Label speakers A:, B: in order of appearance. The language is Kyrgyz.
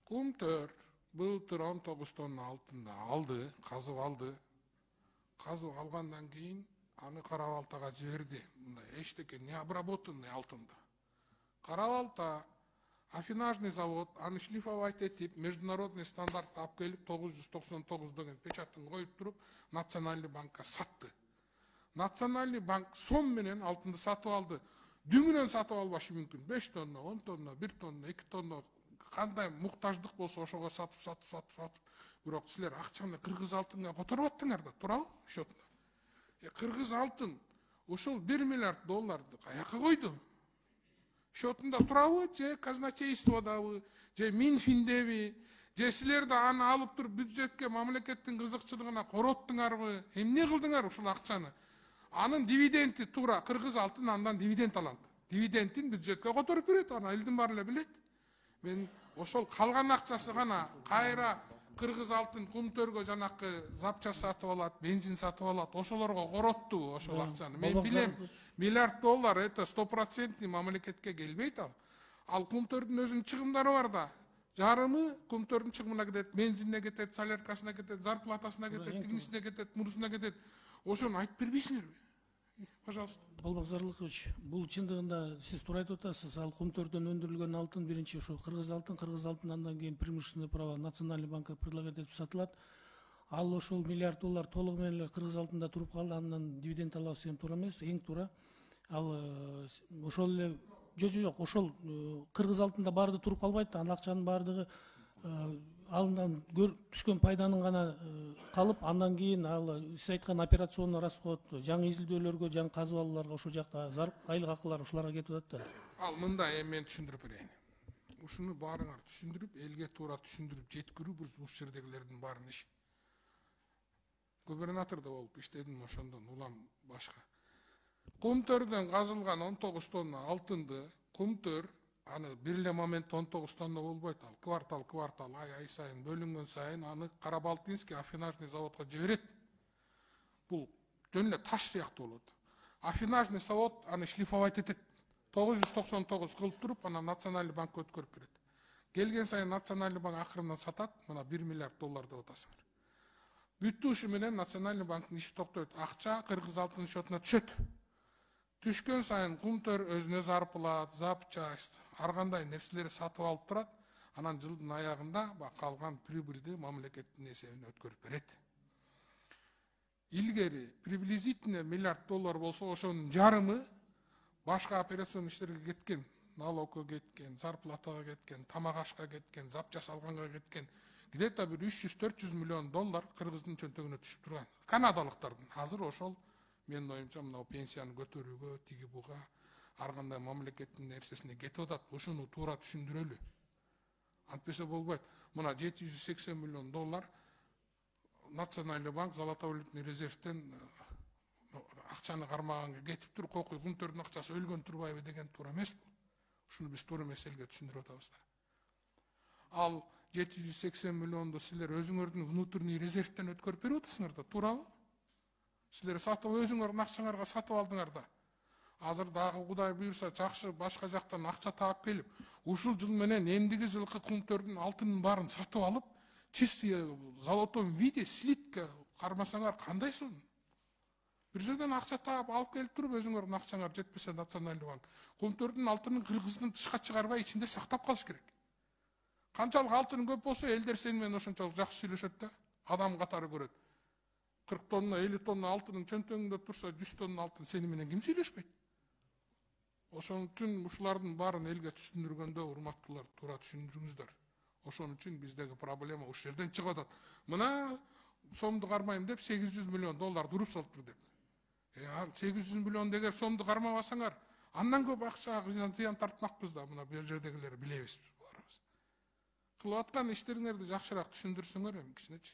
A: Kumtör былтыр 19 тонна алтынды алды, казып алды. Казып алгандан кийин аны Кара-Балтага жиберди. Мындай эчтеке не обработанный алтынды. Кара-Балта афинажный завод аны шлифовать этип, международный стандартка алып келип 999 деген печатын коюп туруп Национальный банкка сатты. Национальный банк сом менен алтынды сатып алды. Дүңүнөн сатып албашы мүмкүн. 5 тонна, 10 тонна, 1 тонна, 2 тонна кандай муктаждык болсо ошого сатып. Бирок силер акчаны кыргыз алтынга которуп аттыңар да, туурабы? Счетуна. Кыргыз алтын ошол 1 миллиард долларды каяка койду? Счетунда турабы, же казначействодабы, же Минфиндеби, же силер да аны алып туруп бюджетке, мамлекеттин кызыкчылыгына короттуңарбы? Эмне кылдыңар ушул акчаны? Анын дивиденти туура кыргыз алтын андан дивиденд алат. Дивидендин бюджетке которуп берет, аны элдин баары эле билет. Мен ошол калган акчасы гана кайра кыргыз алтын Кумтөргө жанакы запчас сатып алат, бензин сатып алат, ошолорго коротту ошол акчаны. Мен билем, миллиард доллар это 100% мамлекетке келбейт ал. Ал Кумтөрдүн өзүнүн чыгымдары бар да. Жарымы Кумтөрдүн чыгымына кетет, бензинине кетет, соляркасына кетет, зарплатасына кетет, тигинисине кетет, мурусуна кетет. Ошону айтып бербейсиңерби? Пожалуйста.
B: Болбок Зарлыкович, бул чындыгында сиз туура айтып атасыз. Ал Кумтөрдөн өндүрүлгөн алтын биринчи ошо кыргыз алтын андан кийин преимущественное право Национальный банкка предлагать этип сатылат. Ал ошол миллиард доллар толугу менен эле кыргыз алтында туруп калды, андан дивиденд алабыз деген туура эмес, эң туура. Ал ошол эле жок, ошол кыргыз алтында баардыгы туруп калбайт, анын акчанын баардыгы алындан түшкөн пайданын гана калып, андан кийин ал сиз айткан операционный расход, жаңы изилдөөлөргө, жаңы казып алууларга ошол жакта айлык акылар ушуларга кетип атат да.
A: Ал мындай мен түшүндүрүп берейин. Ушуну баарыңар түшүндүрүп, элге туура түшүндүрүп жеткирүү бул жердегилердин баарынын иши. Губернатор да болуп иштедим ошондон улам башка. Кумтөрдөн казылган 19 тонна алтынды Кумтөр аны бир эле моментте 19 тонна болбойт, ал квартал ай сайын бөлүнгөн сайын аны Кара-Балтинский афинажный заводко жиберет. Бул жөн эле таш сыяктуу болот. Афинажный завод аны шлифовать этет. 999 кылып туруп, анан Национальный банкка өткөрүп берет. Келген сайын Национальный банк акырынан сатат, мына 1 миллиард доллар деп атасыңар. Бүттүшү менен Национальный банктын иши токтойт. Акча кыргыз алтын счетуна түшөт. Түшкөн сайын Кумтөр өзүнө зарплат, запчасть, ар кандай нерселерди сатып алып турат. Анан жылдын аягында калган прибыльди мамлекеттин эсебине өткөрүп берет. Илгери приблизительно миллиард доллар болсо, ошонун жарымы башка операцион иштерге кеткен, налогко кеткен, зарплатага кеткен, тамак ашка кеткен, запчас алганга кеткен. Где-то бир 300-400 миллион доллар кыргыздын чөнтөгүнө түшүп турган. Канадалыктардын. Азыр ошол менин оюмча мына пенсияны көтөрүүгө, тиги буга, ар кандай мамлекеттин нерсесине кетип атат. Ошону туура түшүндүрөлү. Антпесе болбойт. Мына 780 миллион доллар Национальный банк золотовалютный резервден акчаны кармаганга кетип туруп, кокуй Кумтөрдүн акчасы өлгөн турбайбы деген туура эмес. Ушуну биз туура эмес элге түшүндүрүп атабыз. Ал 780 миллионду силер өзүңөрдүн внутренний резервден өткөрүп берип атасыңар да, туурабы? Силер сатып өзүңөрдүн акчаңарга сатып алдыңар да. Азыр дагы Кудай буйрса жакшы башка жактан акча таап келип, ушул жыл менен эмдиги жылкы Кумтөрдүн алтынын баарын сатып алып, чистый золотом виде слитка кармасаңар кандай сон? Бир жерден акча таап алып келип туруп, өзүңөрдүн акчаңар жетпесе Национальный банк Кумтөрдүн алтынын кыргыздын тышка чыгарбай ичинде сактап калыш керек. Канчалык алтын көп болсо, элдер сени менен ошончолук жакшы сүйлөшөт да, адам катары көрөт. 40 тонна, 50 тонна алтынын чөнтөгүндө турса, 100 тонна алтын сени менен ким сүйлөшпөйт? Ошон үчүн ушулардын баарын элге түшүндүргөндө, урматтуулар, туура түшүндүрүңүздөр. Ошон үчүн биздеги проблема ушул жерден чыгып атат. Мына сомду кармайм деп 800 миллион доллар уруп салыптыр деп. 800 миллион деген сомду кармабасаңар, андан көп акчага зыян тартмакпыз да, мына бул жердегилер билебиз. Кылып аткан иштериңерди жакшыраак түшүндүрсөңөр эми кичинечи.